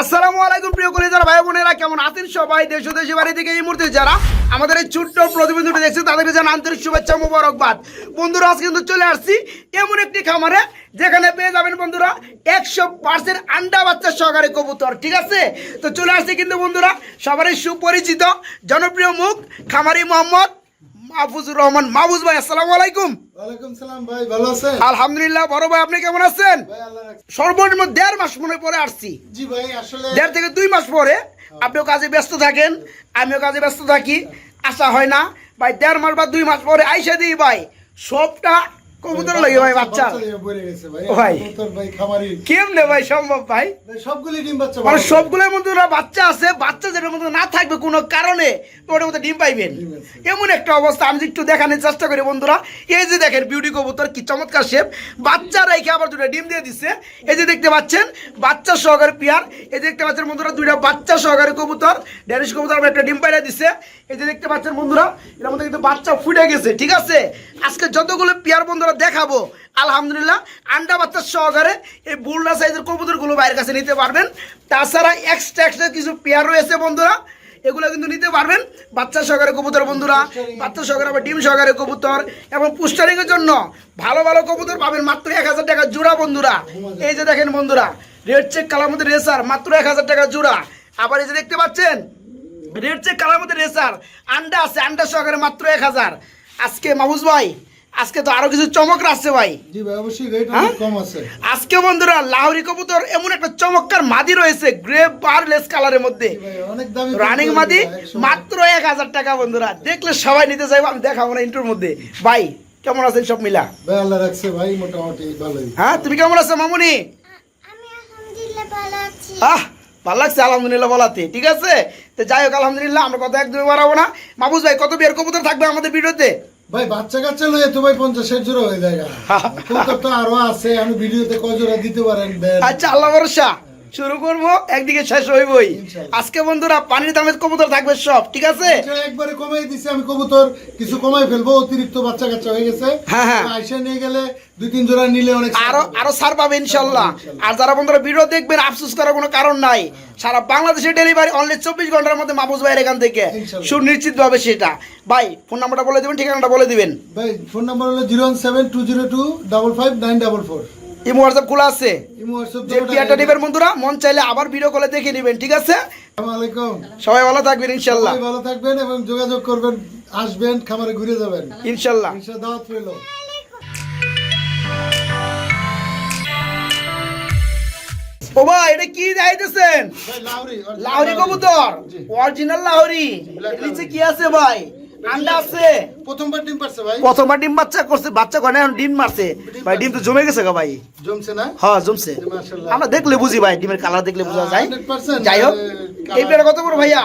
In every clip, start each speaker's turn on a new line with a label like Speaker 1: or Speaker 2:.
Speaker 1: আসসালামু আলাইকুম প্রিয় কলিজার ভাই বোনেরা, কেমন আছেন সবাই? দেশ ও দেশের বাড়ি থেকে এই মুহূর্তে যারা আমাদের এই ছোট্ট প্রতিবেদনটি দেখছেন তাদেরকে জানাই আন্তরিক শুভেচ্ছা মোবারকবাদ। বন্ধুরা, আজকে কিন্তু চলে আসছি এমন একটি খামারে যেখানে পেয়ে যাবেন বন্ধুরা 100% আন্ডা বাচ্চা সহকারে কবুতর। ঠিক আছে, তো চলে আসছি কিন্তু বন্ধুরা সবারই সুপরিচিত জনপ্রিয় মুখ খামারি মোহাম্মদ মাহফুজুর রহমান। মাহফুজ ভাই, আসসালামু আলাইকুম।
Speaker 2: ওয়ালাইকুম সালাম ভাই, ভালো আছেন?
Speaker 1: আলহামদুলিল্লাহ। বড় ভাই, আপনি কেমন আছেন?
Speaker 2: ভাই আল্লাহ রাখছে।
Speaker 1: সর্বনিম্ন 1.5 মাস মনে পরে আসছি।
Speaker 2: জি ভাই, আসলে
Speaker 1: 1.5 থেকে 2 মাস পরে আপনিও কাজে ব্যস্ত থাকেন, আমিও কাজে ব্যস্ত থাকি, আসা হয় না ভাই। 1.5 মাস বা 2 মাস পরে আইসা দিই ভাই সবটা কবুতর লাগে ভাই, বাচ্চা
Speaker 2: পড়ে গেছে ভাই।
Speaker 1: ভাই
Speaker 2: কবুতর ভাই খামারি
Speaker 1: কেমনে ভাই সম্ভব ভাই?
Speaker 2: ভাই সবগুলি ডিম বাচ্চা
Speaker 1: মানে
Speaker 2: ভালো।
Speaker 1: সবগুলোর মধ্যে ওরা বাচ্চা আছে, বাচ্চা যেটার মধ্যে না থাকবে কোনো কারণে তো ওটার মধ্যে ডিম পাইবেন,
Speaker 2: ডিম আছে।
Speaker 1: এমন একটা অবস্থা। আমি একটু দেখানোর চেষ্টা করি বন্ধুরা। এই যে দেখেন বিউটি কবুতর, কি চমৎকার শেপ, বাচ্চা রেখে আবার দুটো ডিম দিয়ে দিচ্ছে। এই যে দেখতে পাচ্ছেন বাচ্চা সহকারে পেয়ার, এই যে দেখতে পাচ্ছেন বন্ধুরা দুইটা বাচ্চা সহকারে কবুতর, ড্যানিশ কবুতর আবার একটা ডিম পাইরা দিচ্ছে। এই যে দেখতে পাচ্ছেন বন্ধুরা এর মধ্যে কিন্তু বাচ্চা ফুটে গেছে। ঠিক আছে, আজকে যতগুলো পেয়ার বন্ধুরা দেখাবো আলহামদুলিল্লাহ আন্ডা বাচ্চা সহকারে এই বুলডা সাইজের কবুতরগুলো বাইরের কাছে নিতে পারবেন। তাছাড়া এক্সট্রা কিছু পেয়ার রয়েছে বন্ধুরা, এগুলো কিন্তু নিতে পারবেন। বাচ্চা সহকারে কবুতর বন্ধুরা, বাচ্চা সহকারে আবার ডিম সহকারে কবুতর এবং পুস্টারিংয়ের জন্য ভালো ভালো কবুতর পাবেন মাত্র 1000 টাকা জোড়া বন্ধুরা। এই যে দেখেন বন্ধুরা রেড চেক কালার মধ্যে রেসার মাত্র 1000 টাকা জোড়া। আবার এই যে দেখতে পাচ্ছেন রেড চেক কালার মধ্যে রেসার আন্ডা আছে, আন্ডা সহকারে মাত্র 1000। আজকে মাহফুজ ভাই আজকে তো আরো কিছু চমক আসছে ভাই।
Speaker 2: জি ভাই, অবশ্যই রেট অনেক কম আছে
Speaker 1: আজকে বন্ধুরা লাহোরি কবুতর এমন একটা চমৎকার মাদি রয়েছে গ্রে বারলেস কালারের মধ্যে,
Speaker 2: জি ভাই, অনেক দামি
Speaker 1: রানিং
Speaker 2: কবুতর
Speaker 1: মাদি
Speaker 2: ভাই, 100
Speaker 1: মাত্র 1000 টাকা বন্ধুরা। দেখলে সবাই নিতে চাইবো, আমি দেখাবো না ইন্টুর মধ্যে। ভাই কেমন আছেন সব মিলা?
Speaker 2: ভাই আল্লাহ রাখছে ভাই, মোটামুটি ভালোই।
Speaker 1: হ্যাঁ, তুমি কেমন আছো মামুনি?
Speaker 3: আমি আলহামদুলিল্লাহ ভালো আছি।
Speaker 1: ভালো লাগছে আলহামদুলিল্লাহ বলাতে। ঠিক আছে, তো যাই হোক আলহামদুলিল্লাহ, আমরা কথা একদমই বাড়াবো না। মাহফুজ ভাই কত বিয়ের কবুতর থাকবে আমাদের ভিডিওতে?
Speaker 2: ভাই বাচ্চা কাচ্চা লয়ে তো ভাই 50-60 জোড়া হয়ে যায়। কবুতর তো আরো আছে, আমি ভিডিওতে কয় জোড়া দিতে পারেন দেন।
Speaker 1: আচ্ছা, আল্লাহ ভরসা। শুরু করবো, একদিকে শেষ হইবই।
Speaker 2: ইনশাআল্লাহ।
Speaker 1: আজকে বন্ধুরা পানির দামের কবুতর থাকবে সব। ঠিক আছে,
Speaker 2: এটা একবারে কমাই দিছি আমি, কবুতর কিছু কমাই ফেলবো, অতিরিক্ত বাচ্চা কাচ্চা হয়ে গেছে।
Speaker 1: হ্যাঁ, হ্যাঁ।
Speaker 2: আইসা নিয়ে গেলে 2-3 জোড়া নিলে অনেক
Speaker 1: আরো ছাড় পাবে ইনশাল্লাহ। আর যারা বন্ধুরা ভিডিও দেখবেন আফসোস করার কোনো কারণ নাই, সারা বাংলাদেশে ডেলিভারি অনলি 24 ঘন্টার মধ্যে মাহফুজ ভাইয়ের এখান থেকে
Speaker 2: ইনশাল্লাহ।
Speaker 1: সুনিশ্চিত ভাবে সেটা। ভাই ফোন নাম্বারটা বলে দিবেন, ঠিকানাটা বলে দিবেন।
Speaker 2: ভাই ফোন নাম্বার হলো 017-202-55944।
Speaker 1: ইমো হোয়াটসঅ্যাপ খোলা আছে।
Speaker 2: ইমো হোয়াটসঅ্যাপ
Speaker 1: যে পিয়ারটা নেবেন বন্ধুরা মন চাইলে আবার ভিডিও কলে দেখে নেবেন। ঠিক আছে,
Speaker 2: আসসালামু আলাইকুম।
Speaker 1: সবাই ভালো থাকবেন ইনশাল্লাহ।
Speaker 2: সবাই ভালো থাকবেন এবং যোগাযোগ করবেন, আসবেন, খামারে ঘুরে যাবেন
Speaker 1: ইনশাল্লাহ।
Speaker 2: ইনশাআল্লাহ, দাওয়াত রইলো।
Speaker 1: ও ভাই এটা কি দেখাইতেছেন?
Speaker 2: ভাই লাহোরি
Speaker 1: লাহোরি কবুতর,
Speaker 2: জি।
Speaker 1: অরিজিনাল লাহোরি।
Speaker 2: Black
Speaker 1: এর নিচে
Speaker 2: লাহোরি।
Speaker 1: কি আছে ভাই? আন্ডা আছে।
Speaker 2: প্রথমবার ডিম পারছে ভাই,
Speaker 1: প্রথমবার ডিম বাচ্চা করছে, বাচ্চা করে না, এখন ডিম মারছে ভাই। ডিম তো জমে গেছে গা ভাই।
Speaker 2: জমছে না?
Speaker 1: হ্যাঁ জমছে,
Speaker 2: মাশাআল্লাহ।
Speaker 1: আমরা দেখলে বুঝি ভাই, ডিমের কালার দেখলে বোঝা যায়।
Speaker 2: 100%
Speaker 1: যাই হোক, এই পেয়ারা কত করে ভাইয়া?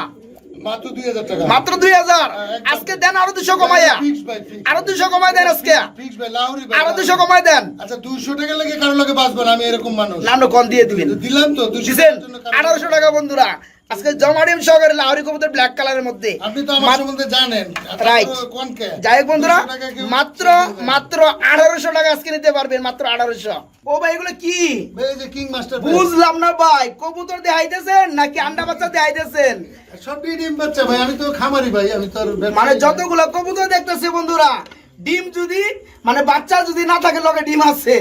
Speaker 2: মাত্র 2000 টাকা।
Speaker 1: মাত্র 2000।
Speaker 2: একদম।
Speaker 1: আজকে দেন আরো 200 কমাইয়া,
Speaker 2: ফিক্স ভাই, ফিক্স।
Speaker 1: আরো 200 কমাই দেন আজকে,
Speaker 2: ফিক্স ভাই, লাহোরি ভাই।
Speaker 1: আরো 200 কমাই দেন।
Speaker 2: আচ্ছা 200 টাকা লাগে কারো লাগে বাঁচবো না, আমি এরকম মানুষ।
Speaker 1: নাম কম দিয়ে দিবেন।
Speaker 2: দিলাম তো 200
Speaker 1: দিছেন
Speaker 2: টাকার জন্য কারো-
Speaker 1: 1800 টাকা বন্ধুরা। আজকে জমা ডিম সহকারে লাহোরি কবুতর ব্ল্যাক কালারের মধ্যে।
Speaker 2: আপনি তো আমার সম্বন্ধে জানেন।
Speaker 1: Right.
Speaker 2: কোন কে?
Speaker 1: যাই হোক বন্ধুরা
Speaker 2: 200 টাকা কেউ
Speaker 1: মাত্র
Speaker 2: দিবে না।
Speaker 1: মাত্র 1800 টাকা আজকে নিতে পারবেন, মাত্র 1800। ও ভাই এগুলো কি
Speaker 2: ভাই এই যে কিং মাস্টার
Speaker 1: বুঝলাম না ভাই, কবুতর দেখাইতেছেন নাকি আন্ডা বাচ্চা দেখাইতেছেন?
Speaker 2: সব ডিম বাচ্চা ভাই, আমি তো খামারি ভাই, আমি তো আর ব্যবসায়ী
Speaker 1: মানে
Speaker 2: না।
Speaker 1: যতগুলো কবুতর দেখতেছে বন্ধুরা, ডিম যদি মানে বাচ্চা যদি না থাকে লগে ডিম আছে,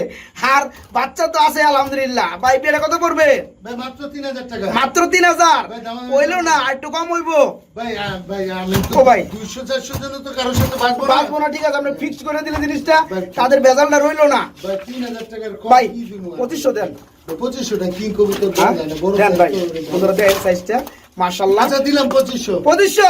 Speaker 1: আর বাচ্চা তো আছে আলহামদুলিল্লাহ। ভাই পেয়ারা কত পড়বে?
Speaker 2: ভাই মাত্র 3000 টাকা।
Speaker 1: মাত্র 3000।
Speaker 2: ভাই, দাম-
Speaker 1: হইলো না, একটু কম হইবো।
Speaker 2: ভাই ভাই আমি তো
Speaker 1: ও ভাই।
Speaker 2: 200-400 জন তো কারোর সাথে বাঁচবো না।
Speaker 1: বাঁচবো না, ঠিক আছে, আমরা ফিক্স করে দিলে জিনিসটা
Speaker 2: ভাই।
Speaker 1: তাদের বেজালটা রইলো না।
Speaker 2: ভাই 3000 টাকার কম
Speaker 1: ভাই
Speaker 2: কি দিবো আর?
Speaker 1: 2500 দেন।
Speaker 2: 2500 টাকা কিং কবুতর
Speaker 1: হ্যাঁ?
Speaker 2: দেন না, বড়
Speaker 1: দেন ভাই,
Speaker 2: কবুতর।
Speaker 1: বন্ধুরা দেখেন সাইজটা মাশাআল্লাহ।
Speaker 2: আচ্ছা দিলাম 2500।
Speaker 1: 2500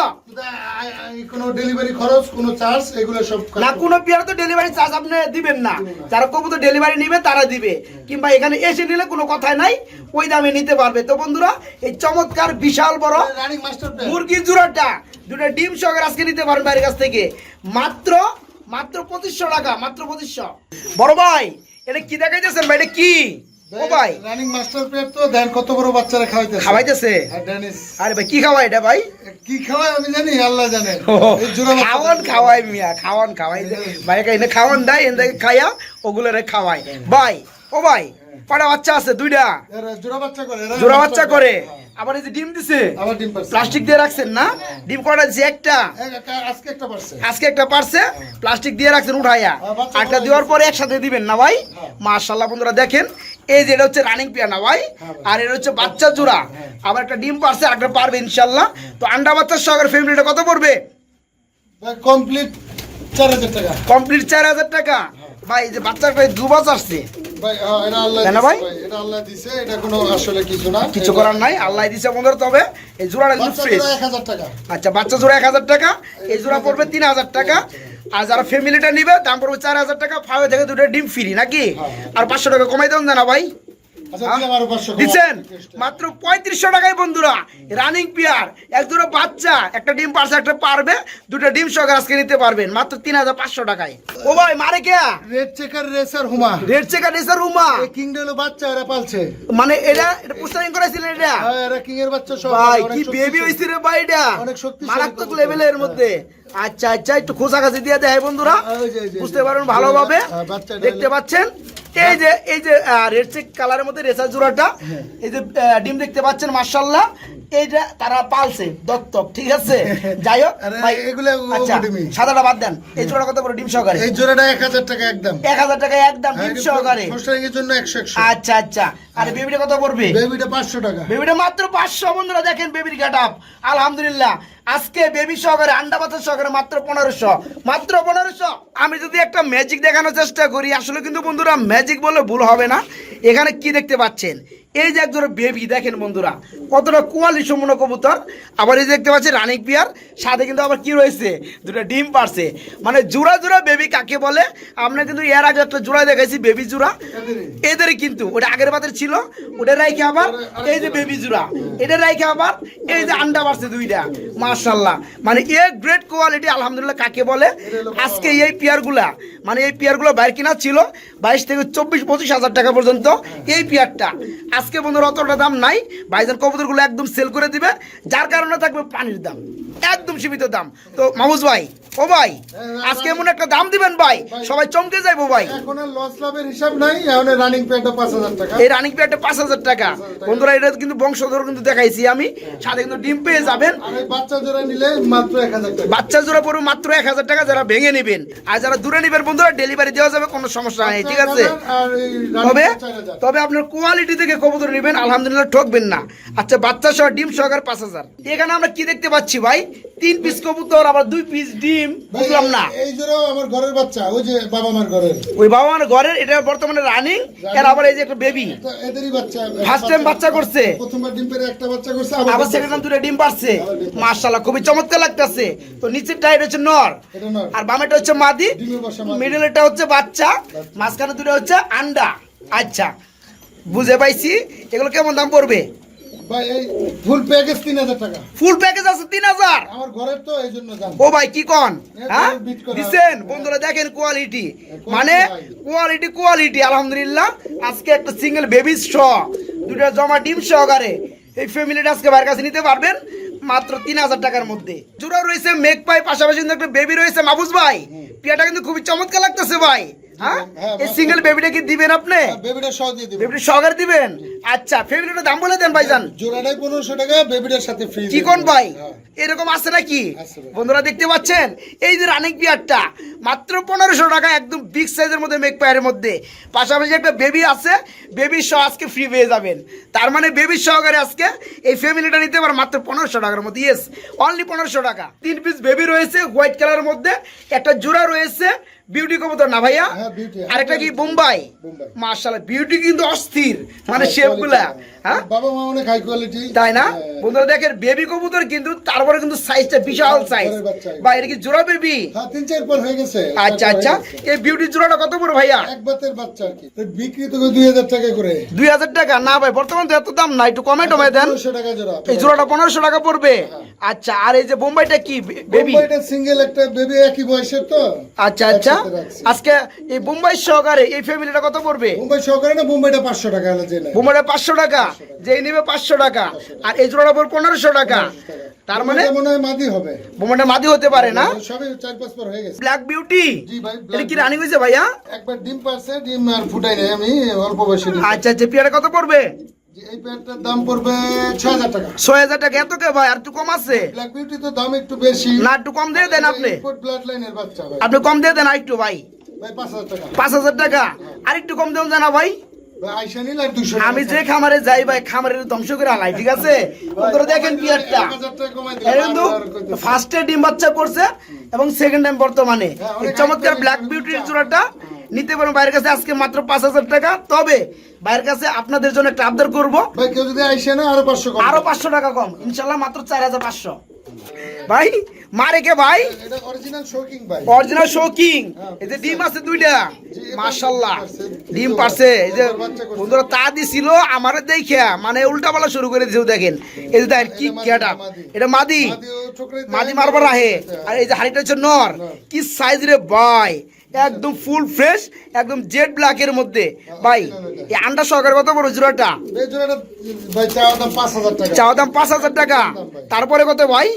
Speaker 2: কোনো ডেলিভারি খরচ, কোনো চার্জ, এগুলো সব
Speaker 1: না, কোনো পেয়ার তো ডেলিভারি চার্জ আপনি দিবেন না। যারা কবুতর ডেলিভারি নিবে তারা দিবে, কিংবা এখানে এসে নিলে কোনো কথাই নাই, ওই দামে নিতে পারবে। তো বন্ধুরা এই চমৎকার বিশাল বড়
Speaker 2: রানিং মাস্টার প্ল্যান।
Speaker 1: মুরগি জোড়াটা দুটো ডিম সহকারে আজকে নিতে পারবেন বাইরের কাছ থেকে মাত্র মাত্র 2500 টাকা, মাত্র 2500। বড় ভাই এটা কি দেখাইতেছেন ভাই? এটা কি? ও ভাই
Speaker 2: রানিং মাস্টার প্লেট তো দেন, কত বড় বাচ্চারা খাওয়াইতেছে।
Speaker 1: খাওয়াইতেছে?
Speaker 2: আর ডেনিস
Speaker 1: আরে ভাই কি খাওয়াই এটা ভাই?
Speaker 2: কি খাওয়ায় আমি জানি, আল্লাহ জানেন। এই জোড়া বাচ্চা-
Speaker 1: খাওয়ান খাওয়াই মিয়া, খাওয়ান খাওয়াই ভাই, এনে খাওয়ান দেয়, এনে খাইয়া ওগুলো খাওয়াই ভাই। ও ভাই কটা বাচ্চা আছে? দুইটা
Speaker 2: এরা জোড়া বাচ্চা করে,
Speaker 1: জোড়া বাচ্চা করে। আবার এই যে ডিম দিছে,
Speaker 2: আবার ডিম পারছে।
Speaker 1: প্লাস্টিক দিয়ে রাখছেন না? ডিম কটা দিছে? একটা।
Speaker 2: আজকে একটা পারছে।
Speaker 1: আজকে একটা পারছে, প্লাস্টিক দিয়ে রাখছেন উঠাইয়া।
Speaker 2: বাচ্চা
Speaker 1: আটটা
Speaker 2: বড়
Speaker 1: দেওয়ার পরে একসাথে দিবেন না ভাই?
Speaker 2: হ্যাঁ।
Speaker 1: মাশাআল্লাহ বন্ধুরা দেখেন, এই যে এটা হচ্ছে রানিং পেয়ার না ভাই?
Speaker 2: হ্যাঁ ভাই।
Speaker 1: আর এটা হচ্ছে বাচ্চা জোড়া। আবার একটা ডিম পারছে, একটা পারবে ইনশাআল্লাহ। তো আন্ডা বাচ্চার সহকারে ফ্যামিলিটা কত পড়বে?
Speaker 2: কমপ্লিট 4000 টাকা।
Speaker 1: কমপ্লিট 4000 টাকা। ভাই এই যে বাচ্চার প্রায় 2 বছর আসছে,
Speaker 2: ভাই এটা আল্লাহ
Speaker 1: তাই না
Speaker 2: দিছে
Speaker 1: ভাই?
Speaker 2: ভাই, এটা আল্লাহ দিছে, এটা কোনো আসলে কিছু না।
Speaker 1: কিছু করার নাই, আল্লাহ দিছে বন্ধুরা। তবে এই জোড়াটা কিন্তু
Speaker 2: বাচ্চা
Speaker 1: ফ্রেশ।
Speaker 2: জোড়া 1000 টাকা।
Speaker 1: আচ্ছা, বাচ্চা জোড়া 1000 টাকা, এই জোড়া পড়বে 3000 টাকা। আর যারা ফ্যামিলিটা নিবে দাম পড়বে 4000 টাকা। ফাইভ থেকে দুটো ডিম ফ্রি নাকি? আর 500 টাকা কমাই দেন না ভাই?
Speaker 2: আচ্ছা দিলাম আরো 500 টাকা।
Speaker 1: দিচ্ছেন মাত্র 3500 টাকায় বন্ধুরা। রানিং পেয়ার, এক দুটো বাচ্চা, একটা ডিম পারছে, একটা পারবে, দুটো ডিম সহকারে আজকে নিতে পারবেন মাত্র 3500 টাকায়। ও ভাই মারে কে?
Speaker 2: রেড চেকার রেসার হুমা।
Speaker 1: রেড চেকার রেসার হুমা।
Speaker 2: এই কিংডেল বাচ্চা এরা পালছে।
Speaker 1: মানে এটা পোস্টারিং করাইছিলেন এটা?
Speaker 2: হ্যাঁ, এরা কিং এর বাচ্চা সব।
Speaker 1: ভাই
Speaker 2: অনেক
Speaker 1: কি
Speaker 2: শক্তিশালী।
Speaker 1: বেবি হইছে রে ভাই, এটা
Speaker 2: অনেক শক্তিশালী
Speaker 1: মারাত্মক
Speaker 2: কবুতর।
Speaker 1: লেভেলের মধ্যে। আচ্ছা আচ্ছা, একটু খোঁজাখাঁচি দিয়ে দেয় বন্ধুরা,
Speaker 2: ওই যে,
Speaker 1: বুঝতে পারবেন ভালোভাবে।
Speaker 2: বাচ্চাটা
Speaker 1: দেখতে পাচ্ছেন এই যে রেড চেক কালারের মধ্যে রেসার জোড়াটা, এই যে ডিম দেখতে পাচ্ছেন মাশাআল্লাহ। এইটা তারা পালছে দত্তক, ঠিক আছে? যাই হোক
Speaker 2: আরে
Speaker 1: ভাই,
Speaker 2: এগুলা
Speaker 1: আচ্ছা
Speaker 2: ডিমই।
Speaker 1: সাদাটা বাদ দেন, এই জোড়া কত বড় ডিম সহকারে?
Speaker 2: এই জোড়াটা 1000 টাকা একদম।
Speaker 1: 1000 টাকা একদম ডিম সহকারে।
Speaker 2: পোস্টারিং এর জন্য 100
Speaker 1: আচ্ছা আচ্ছা। আর বেবিটা কত পড়বে?
Speaker 2: বেবিটা 500 টাকা।
Speaker 1: বেবিটা মাত্র 500 বন্ধুরা। দেখেন বেবির গেটআপ, আলহামদুলিল্লাহ। আজকে বেবি সহকারে, আন্ডা বাচ্চা সহকারে মাত্র 1500, মাত্র 1500। আমি যদি একটা ম্যাজিক দেখানোর চেষ্টা করি, আসলে কিন্তু বন্ধুরা ম্যাজিক বলে ভুল হবে না। এখানে কি দেখতে পাচ্ছেন? এই যে একজন বেবি, দেখেন বন্ধুরা কতটা কোয়ালিটি সম্পূর্ণ কবুতর। আবার এই যে দেখতে পাচ্ছেন রানিক পিয়ার, সাথে কিন্তু আবার কি রয়েছে? দুটো ডিম পারছে। মানে জোড়া জোড়া বেবি কাকে বলে? আমরা কিন্তু এর আগে একটা জোড়া দেখাইছি, বেবি জোড়া। এদেরই কিন্তু ওটা আগের বাতের ছিল, ওটা রাইখে আবার এই যে বেবি জোড়া, এটা রাইখে আবার এই যে আন্ডা পারছে দুইটা। মাশাআল্লাহ, মানে এ গ্রেট কোয়ালিটি আলহামদুলিল্লাহ কাকে বলে। আজকে এই পিয়ারগুলা, মানে এই পিয়ারগুলো বাইরে কিনা ছিল 22 থেকে 24-25 হাজার টাকা পর্যন্ত এই পিয়ারটা। আজকে বন্ধুরা অতটা দাম নাই, ভাইজান কবুতরগুলো একদম সেল করে দিবে, যার কারণে থাকবে পানির দাম, একদম সীমিত দাম। তো মাহমুদ ভাই, ও ভাই আজকে এমন একটা দাম দিবেন ভাই, সবাই চমকে যাইবো ভাই।
Speaker 2: এখন আর লস লাভের হিসাব নাই, এখন রানিং পেয়ারটা 5000 টাকা।
Speaker 1: এই রানিং পেয়ারটা 5000 টাকা বন্ধুরা। এটা কিন্তু বংশধর কিন্তু দেখাইছি আমি, সাথে কিন্তু ডিম পেয়ে যাবেন।
Speaker 2: আর এই বাচ্চা জোড়া নিলে মাত্র 1000 টাকা।
Speaker 1: বাচ্চা জোড়া পড়বে মাত্র 1000 টাকা, যারা ভেঙে নেবেন। আর যারা দূরে নেবেন বন্ধুরা, ডেলিভারি দেওয়া যাবে, কোনো সমস্যা নেই, ঠিক আছে?
Speaker 2: আর এই রানিং
Speaker 1: তবে
Speaker 2: 4000।
Speaker 1: তবে আপনার কোয়ালিটি থেকে কবুতর নেবেন, আলহামদুলিল্লাহ ঠকবেন না। আচ্ছা, বাচ্চা সহ ডিম সহকার 5000। এখানে আমরা কি দেখতে পাচ্ছি ভাই? 3 পিস কবুতর, আবার 2 পিস ডিম, বুঝলাম না।
Speaker 2: এই জোড়াও আমার ঘরের বাচ্চা, ওই যে বাবা মার ঘরের।
Speaker 1: ওই বাবা মানে ঘরের, এটা বর্তমানে রানিং। এর আবার এই যে একটা বেবি,
Speaker 2: তো এদেরই বাচ্চা।
Speaker 1: ফার্স্ট টাইম বাচ্চা করছে,
Speaker 2: প্রথমবার ডিম পেড়ে একটা বাচ্চা করছে,
Speaker 1: আবার সেকেন্ড টাইম দুটো ডিম পারছে। মাশাআল্লাহ, খুবই চমৎকার লাগতেছে। তো নিচের টাইট হচ্ছে নর,
Speaker 2: এটা নর।
Speaker 1: আর বামেটা হচ্ছে মাদি,
Speaker 2: ডিমে বসা মাদি।
Speaker 1: মিডলেরটা হচ্ছে বাচ্চা, মাঝখানে দুটো হচ্ছে আন্ডা। আচ্ছা, বুঝে পাইছি। এগুলো কেমন দাম পড়বে
Speaker 2: ভাই? এই ফুল প্যাকেজ 3000 টাকা।
Speaker 1: ফুল প্যাকেজ আছে 3000।
Speaker 2: আমার ঘরের তো এই জন্য দাম।
Speaker 1: ও ভাই কি কন? হ্যাঁ
Speaker 2: বিট করা।
Speaker 1: দিছেন বন্ধুরা, দেখেন কোয়ালিটি, মানে কোয়ালিটি আলহামদুলিল্লাহ। আজকে একটা সিঙ্গেল বেবি শ, দুটো জমা ডিম সহকারে এই ফ্যামিলিটা আজকে ভাইয়ের কাছে নিতে পারবেন মাত্র 3000 টাকার মধ্যে। জোড়া রয়েছে মেক পাই, পাশাপাশি কিন্তু একটা বেবি রয়েছে মাহফুজ ভাই। পিয়াটা কিন্তু খুবই চমৎকার লাগতেছে ভাই। হ্যাঁ, এই সিঙ্গেল বেবিটা কি দিবেন আপনি?
Speaker 2: বেবিটা সহ দিয়ে দিবেন।
Speaker 1: বেবিটা সহকারে দিবেন? আচ্ছা, ফ্যামিলিটার দাম বলে দেন ভাইজান।
Speaker 2: জোড়াটাই 1500 টাকা, বেবিটার সাথে ফ্রি।
Speaker 1: কি কোন ভাই, এরকম আছে নাকি?
Speaker 2: আছে ভাই।
Speaker 1: বন্ধুরা দেখতে পাচ্ছেন এই যে রানিং পিয়ারটা মাত্র 1500 টাকা, একদম বিগ সাইজের মধ্যে মেক পায়ারের মধ্যে। পাশাপাশি একটা বেবি আছে, বেবি সহ আজকে ফ্রি পেয়ে যাবেন। তার মানে বেবি সহকারে আজকে এই ফ্যামিলিটা নিতে পারে মাত্র 1500 টাকার মধ্যে। ইয়েস, অনলি 1500 টাকা। 3 পিস বেবি রয়েছে হোয়াইট কালারের মধ্যে, একটা জোড়া রয়েছে বিউটি কবুতর না ভাইয়া?
Speaker 2: হ্যাঁ, বিউটি।
Speaker 1: আরেকটা কি বোম্বাই?
Speaker 2: বোম্বাই।
Speaker 1: মাশাআল্লাহ, বিউটি কিন্তু অস্থির, মানে শেপগুলা। হ্যাঁ,
Speaker 2: বাবা মা অনেক হাই কোয়ালিটি,
Speaker 1: তাই না বন্ধুরা? দেখেন বেবি কবুতর কিন্তু, তারপরে কিন্তু সাইজটা বিশাল সাইজ।
Speaker 2: ঘরের বাচ্চা।
Speaker 1: ভাই এটা কি জোড়া বেবি?
Speaker 2: হ্যাঁ 3-4 পর হয়ে গেছে।
Speaker 1: আচ্ছা আচ্ছা, এই বিউটি জোড়াটা কত বড় ভাইয়া?
Speaker 2: এক বাতের বাচ্চা আর কি। তো বিক্রি তো 2000 টাকা করে।
Speaker 1: 2000 টাকা না ভাই, বর্তমানে তো এত দাম না, একটু কমে টমে দেন।
Speaker 2: 1500 টাকা জোড়া।
Speaker 1: এই জোড়াটা 1500 টাকা পড়বে। আচ্ছা, আর এই যে বোম্বাইটা কি বেবি?
Speaker 2: এটা সিঙ্গেল একটা বেবি, একই বয়সের তো।
Speaker 1: আচ্ছা আচ্ছা,
Speaker 2: একসাথে রাখছি।
Speaker 1: আজকে এই বোম্বাই সহকারে এই ফ্যামিলিটা কত পড়বে?
Speaker 2: মুম্বাই সহকারে না, মুম্বাইটা 500 টাকা হলে যে নেয়।
Speaker 1: বোম্বাইটা 500 টাকা, যেই নেবে 500 টাকা, আর এই জোড়াটা পড়বে 1500 টাকা। তার মানে
Speaker 2: মনে হয় মাদি হবে।
Speaker 1: বোমাটা মাদি হতে পারে না?
Speaker 2: সবে 4-5 পর হয়ে গেছে।
Speaker 1: ব্ল্যাক বিউটি
Speaker 2: জি ভাই,
Speaker 1: এটা কি রানিং হয়েছে ভাইয়া?
Speaker 2: একবার ডিম পারছে, ডিম আর ফুটাই নাই আমি, অল্প বয়সে ডিম।
Speaker 1: আচ্ছা আচ্ছা, পেয়ারা কত পড়বে?
Speaker 2: জি, এই পেয়ারটার দাম পড়বে 6000 টাকা।
Speaker 1: 6000 টাকা? এত কে ভাই, আর একটু কম আছে
Speaker 2: ব্ল্যাক বিউটি তো দাম একটু বেশি
Speaker 1: না? একটু কম দিয়ে দেন আপনি,
Speaker 2: ইম্পোর্ট ব্লাড লাইনের বাচ্চা ভাই।
Speaker 1: আপনি কম দিয়ে দেন আর একটু ভাই।
Speaker 2: ভাই 5000 টাকা।
Speaker 1: 5000 টাকা আর একটু কম দেন জানা ভাই।
Speaker 2: ভাই আইসা নিলে আর 200 টাকা।
Speaker 1: আমি যে খামারে যাই ভাই, খামারের ধ্বংস করে আলাই, ঠিক আছে? বন্ধুরা দেখেন পেয়ারটা,
Speaker 2: 1000 টাকা কমাই দিলাম।
Speaker 1: এটা কিন্তু ফার্স্টে ডিম বাচ্চা করছে এবং সেকেন্ড টাইম বর্তমানে এই চমৎকার ব্ল্যাক বিউটির জোড়াটা নিতে পারেন বাইরের কাছে আজকে মাত্র 5000 টাকা। তবে বাইরের কাছে আপনাদের জন্য একটা আবদার করবো,
Speaker 2: ভাই কেউ যদি আইসে না আরো 500 কম।
Speaker 1: আরো 500 টাকা কম, ইনশাল্লাহ মাত্র 4500। ভাই মারে কে ভাই?
Speaker 2: এটা অরিজিনাল শোকিং ভাই।
Speaker 1: Original shocking. এই যে ডিম আছে দুইটা, মাশাআল্লাহ ডিম পারছে। এই যে বন্ধুরা তা দিছিল আমারে দেখে মানে উল্টা পাল্টা শুরু করে দিয়েছে। দেখেন এই যে দেখেন কি কেটা, এটা মাদি, মাদি মারবার আহে। আর এই যে হাড়িটা হচ্ছে নর। কি সাইজ রে ভাই, একদম ফুল ফ্রেশ, একদম জেড ব্ল্যাক এর মধ্যে। ভাই এই আন্ডা সহকারে কত বড় জোড়াটা?
Speaker 2: এই জোড়াটা ভাই চাওয়া দাম 5000 টাকা।
Speaker 1: চাওয়া দাম 5000 টাকা। তারপরে কত ভাই?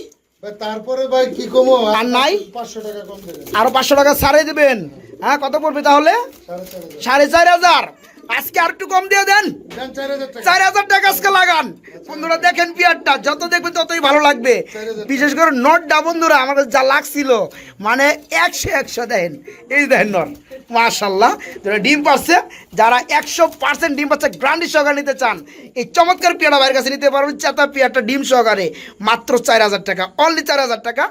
Speaker 2: ভাই তারপরে ভাই কি কমো
Speaker 1: আর নাই?
Speaker 2: 500 টাকা কম দেবেন।
Speaker 1: আরো 500 টাকা ছাড়ে দেবেন। হ্যাঁ কত পড়বে তাহলে? 4500। আজকে আর একটু কম দিয়ে দেন, 4000 টাকা আজকে লাগান। বন্ধুরা দেখেন পেয়ারটা, যত দেখবেন ততই ভালো লাগবে। বিশেষ করে নটটা বন্ধুরা আমার কাছে যা লাগছিল মানে 100 দেন। এই দেখেন নট, মাশাআল্লাহ যারা ডিম পাচ্ছে, যারা 100% ডিম পাচ্ছে গ্রান্ডি সহকারে নিতে চান, এই চমৎকার পেয়ারটা বাইরের কাছে নিতে পারবেন। চেতা পেয়ারটা ডিম সহকারে মাত্র 4000 টাকা, অনলি 4000 টাকা।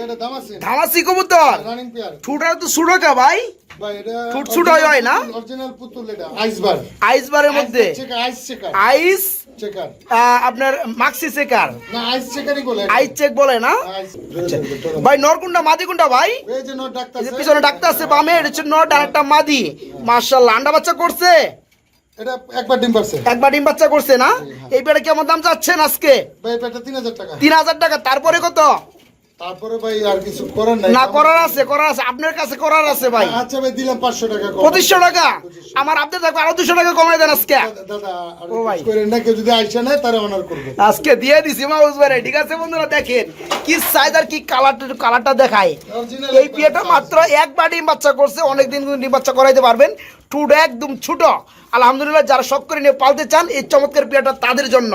Speaker 2: এটা দাম আছে
Speaker 1: ধামাসি কবুতর,
Speaker 2: রানিং পেয়ার
Speaker 1: ঠুটা তো সুড়কা ভাই,
Speaker 2: ভাই। এটা
Speaker 1: ঠুট ছুট হয় না?
Speaker 2: অরিজিনাল পুতুল। এটা আইসবার,
Speaker 1: আইসবারের মধ্যে
Speaker 2: আইস চেকার,
Speaker 1: আইস
Speaker 2: চেকার
Speaker 1: আপনার মাক্সি চেকার,
Speaker 2: না আইস চেকারই বলে।
Speaker 1: আইস চেক বলে না? ভাই নর কোনটা মাদি কোনটা ভাই?
Speaker 2: এই যে নট ডাক্তার
Speaker 1: এই যে পিছনে ডাক্তার আছে বামে, এটা হচ্ছে নর, আর একটা মাদি। মাশাআল্লাহ আন্ডা বাচ্চা করছে,
Speaker 2: এটা একবার ডিম পারছে,
Speaker 1: একবার ডিম বাচ্চা করছে না? এই পেয়ারে কেমন দাম চাচ্ছেন আজকে?
Speaker 2: ভাই এটা 3000 টাকা।
Speaker 1: 3000 টাকা। তারপরে কত?
Speaker 2: তারপরে ভাই আর কিছু করার নাই।
Speaker 1: না করার আছে, করার আছে, আপনার কাছে করার আছে ভাই।
Speaker 2: আচ্ছা ভাই দিলাম 500 টাকা কম।
Speaker 1: 2500 টাকা। আমার আপনি থাকবে আরো 200 টাকা কমাই দেন আজকে।
Speaker 2: দাদা আর
Speaker 1: ও ভাই।
Speaker 2: কিছু করেন না, কেউ যদি আইসা না তারে অনার করব।
Speaker 1: আজকে দিয়ে দিছি মাউস ভাই, ঠিক আছে বন্ধুরা দেখেন কি সাইজ আর কি কালারটা দেখায়। এই বিয়েটা মাত্র একবার ডিম বাচ্চা করছে, অনেকদিন ডিম বাচ্চা করাইতে পারবেন। টুটা একদম ছোট, আলহামদুলিল্লাহ যারা শখ করে নিয়ে পালতে চান এই চমৎকার পেয়ারটা তাদের জন্য।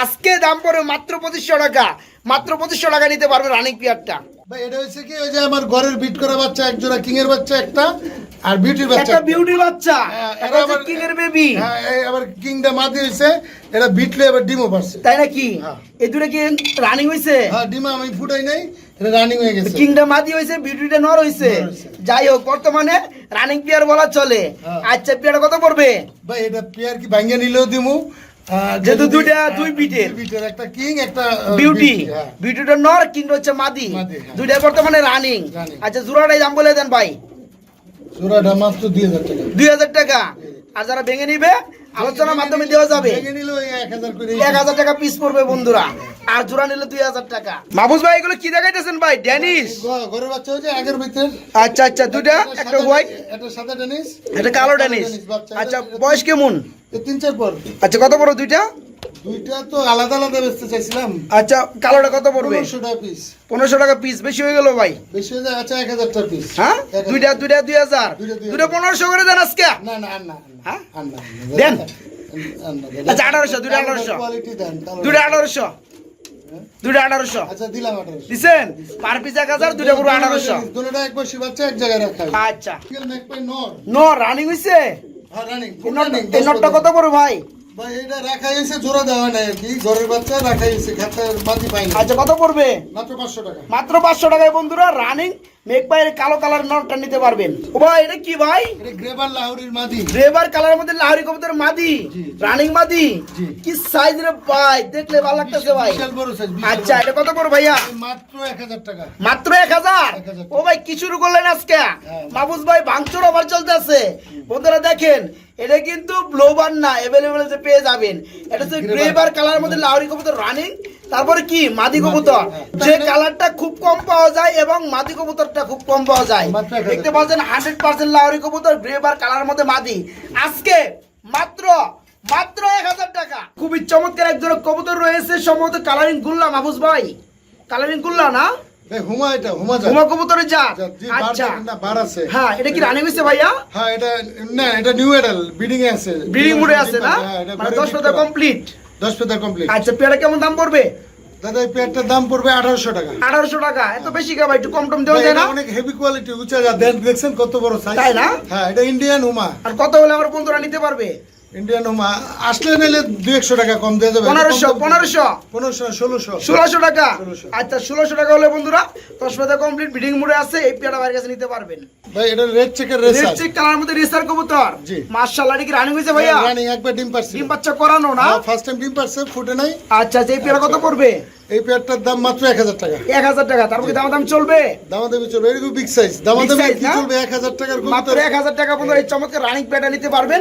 Speaker 1: আজকে দাম পড়ে মাত্র 2500 টাকা, মাত্র 2500 টাকা নিতে পারবে রানিং পেয়ারটা।
Speaker 2: ভাই এটা হইছে কি, ওই যে আমার ঘরের বিট করা বাচ্চা এক জোড়া, কিং এর বাচ্চা একটা, আর বিউটির বাচ্চা
Speaker 1: একটা বিউটির বাচ্চা,
Speaker 2: হ্যাঁ,
Speaker 1: এটা হচ্ছে কিং এর বেবি।
Speaker 2: হ্যাঁ এই আবার কিংটা মাদি হইছে, এটা বিটলে আবার ডিমও পারছে।
Speaker 1: তাই নাকি?
Speaker 2: হ্যাঁ।
Speaker 1: এই দুটো কি রানিং হইছে?
Speaker 2: হ্যাঁ ডিম আমি ফুটাই নাই, এটা রানিং হয়ে গেছে।
Speaker 1: কিংটা মাদি হইছে, বিউটিটা নর হইছে। যাই হোক বর্তমানে রানিং পেয়ার বলা চলে।
Speaker 2: হ্যাঁ।
Speaker 1: আচ্ছা পেয়ারটা কত পড়বে?
Speaker 2: ভাই এটা পেয়ার কি ভাঙিয়ে নিলেও দিমু,
Speaker 1: যেহেতু দুই বিটের,
Speaker 2: একটা কিং একটা
Speaker 1: বিউটি,
Speaker 2: হ্যাঁ।
Speaker 1: বিউটিটা নর, কিংটা হচ্ছে মাদি,
Speaker 2: মাদি, হ্যাঁ।
Speaker 1: দুইটা বর্তমানে রানিং।
Speaker 2: Running।
Speaker 1: আচ্ছা জোড়াটাই দাম বলে দেন ভাই।
Speaker 2: জোড়াটা মাত্র 2000 টাকা।
Speaker 1: 2000 টাকা। আর যারা ভেঙে নিবে আলোচনার মাধ্যমে দেওয়া যাবে।
Speaker 2: ভেঙে নিলেও 1000 করে।
Speaker 1: 1000 টাকা পিস পড়বে বন্ধুরা, আর জোড়া নিলে 2000 টাকা। মাহফুজ ভাই এগুলো কি দেখাইতেছেন ভাই? ড্যানিশ
Speaker 2: ঘরের বাচ্চা হচ্ছে আগের ভিতর।
Speaker 1: আচ্ছা আচ্ছা, দুইটা, একটা হোয়াইট,
Speaker 2: এটা সাদা ড্যানিশ,
Speaker 1: একটা কালো ড্যানিশ।
Speaker 2: বাচ্চা।
Speaker 1: আচ্ছা বয়স কেমন?
Speaker 2: 3-4 পর।
Speaker 1: আচ্ছা কত বড় দুইটা?
Speaker 2: দুইটা তো আলাদা আলাদা বেচতে চাইছিলাম।
Speaker 1: আচ্ছা কালোটা কত পড়বে?
Speaker 2: 1500 টাকা পিস।
Speaker 1: 1500 টাকা পিস, বেশি হয়ে গেল ভাই।
Speaker 2: বেশি হয়ে যায়। আচ্ছা 1000 টাকা পিস।
Speaker 1: হ্যাঁ
Speaker 2: 1000
Speaker 1: দুইটা 2000, দুইটা 1500 করে দেন আজকে।
Speaker 2: না না আর না।
Speaker 1: হ্যাঁ?
Speaker 2: আর না।
Speaker 1: দেন।
Speaker 2: আর না।
Speaker 1: আচ্ছা 1800, দুইটা 1800,
Speaker 2: কোয়ালিটি দেন।
Speaker 1: দুইটা 1800, দুইটা 1800
Speaker 2: আচ্ছা দিলাম 1800।
Speaker 1: দিছেন? পার পিস 1000, দুইটা পুরো 1800।
Speaker 2: দুটোটা এক বছর বাচ্চা এক জায়গায় রাখা হয়।
Speaker 1: আচ্ছা
Speaker 2: সিঙ্গেল ম্যাকপাই নর।
Speaker 1: নো রানিং হইছে?
Speaker 2: হ্যাঁ রানিং।
Speaker 1: এই নটটা কত বড় ভাই?
Speaker 2: ভাই এটা রাখা হয়েছে, জোড়া দেওয়া নাই আর কি, ঘরের বাচ্চা রাখা হয়েছে, খাতার মাটি পাই না।
Speaker 1: আচ্ছা কত পড়বে?
Speaker 2: মাত্র 500 টাকা।
Speaker 1: মাত্র 500 টাকায় বন্ধুরা রানিং মেক পায়ের কালো কালার নটটা নিতে পারবেন। ও ভাই এটা কি ভাই?
Speaker 2: এটা গ্রেভার লাহোরির মাদি।
Speaker 1: রেবার কালারের মধ্যে লাহোরি কবুতর মাদি, রানিং মাদি। কি সাইজ রে ভাই, দেখলে ভালো লাগতেছে ভাই।
Speaker 2: বিশাল বড় সাইজ।
Speaker 1: আচ্ছা এটা কত পড়বে ভাইয়া?
Speaker 2: মাত্র 1000 টাকা।
Speaker 1: মাত্র 1000। ও ভাই কি শুরু করলেন আজকে? মাহফুজ ভাই ভাঙচুর অফার চলতেছে বন্ধুরা। দেখেন এটা কিন্তু ব্লোবার না, अवेलेबल যে পেয়ে যাবেন। এটা হচ্ছে গ্রেবার কালারের মধ্যে লাহোরি কবুতর রানিং, তারপরে কি মাদি কবুতর, যে কালারটা খুব কম পাওয়া যায় এবং মাদি কবুতরটা খুব কম পাওয়া যায়। দেখতে পাচ্ছেন 100% লাহোরি কবুতর গ্রেবার কালারের মধ্যে মাদি। আজকে মাত্র 1000 টাকা। খুবই চমৎকার একজন কবুতর রয়েছে, সম্ভবত কালারিং গুল্লা মাহফুজ ভাই। কালারিং কুল্লা না?
Speaker 2: ভাই হুমা, এটা হুমা জাত।
Speaker 1: হুমা কবুতরের জাত।
Speaker 2: জি,
Speaker 1: আচ্ছা
Speaker 2: না বার আছে।
Speaker 1: হ্যাঁ, এটা কি রানিং হইছে ভাইয়া?
Speaker 2: হ্যাঁ, এটা না, এটা নিউ এডাল ব্রিডিং এ আছে।
Speaker 1: ব্রিডিং মোডে আছে না?
Speaker 2: হ্যাঁ, এটা
Speaker 1: মানে
Speaker 2: ঘরে
Speaker 1: 10
Speaker 2: breed
Speaker 1: পাতা
Speaker 2: করা।
Speaker 1: কমপ্লিট।
Speaker 2: 10 pair complete.
Speaker 1: আচ্ছা, পেয়ারা কেমন দাম পড়বে?
Speaker 2: দাদা এই পেয়ারটার দাম পড়বে 1800 টাকা।
Speaker 1: 1800 টাকা। এত বেশি কা ভাই? একটু কম টম দেওয়া
Speaker 2: ভাই,
Speaker 1: যায়
Speaker 2: এটা
Speaker 1: না?
Speaker 2: অনেক হেভি কোয়ালিটি, উঁচা জাত। দেখছেন কত বড় সাইজ?
Speaker 1: তাই না?
Speaker 2: হ্যাঁ, এটা ইন্ডিয়ান হুমা।
Speaker 1: আর কত হলে আমার বন্ধুরা নিতে পারবে?
Speaker 2: ইন্ডিয়ান হুমা আসলে নিলে 200 টাকা কম দিয়ে দেবে।
Speaker 1: 1500 1500
Speaker 2: 1500 1600
Speaker 1: 1600 টাকা।
Speaker 2: 1600
Speaker 1: আচ্ছা, 1600 টাকা হলে বন্ধুরা 10 পাতা কমপ্লিট ব্রিডিং মোডে আছে, এই পেয়ারা ভাইয়ের কাছে নিতে পারবেন।
Speaker 2: ভাই এটা রেড চেকের রেসার।
Speaker 1: রেড চেক কালার মধ্যে রেসার কবুতর।
Speaker 2: জি।
Speaker 1: মাশাআল্লাহ, এটা কি রানিং হইছে ভাইয়া?
Speaker 2: রানিং একবার ডিম পারছে।
Speaker 1: ডিম বাচ্চা করানো না?
Speaker 2: ফার্স্ট টাইম ডিম পারছে, ফুটে নাই।
Speaker 1: আচ্ছা, এই পেয়ারা কত পড়বে?
Speaker 2: এই পেয়ারটার দাম মাত্র 1000 টাকা।
Speaker 1: 1000 টাকা। তারপরে দাম চলবে?
Speaker 2: দামাদামি চলবে, এরকম বিগ সাইজ। দামাদামি
Speaker 1: size
Speaker 2: কি
Speaker 1: না?
Speaker 2: চলবে? 1000 টাকার
Speaker 1: মাত্র
Speaker 2: কবুতর।
Speaker 1: 1000 টাকা বন্ধুরা এই চমৎকার রানিং পেয়ারটা নিতে পারবেন।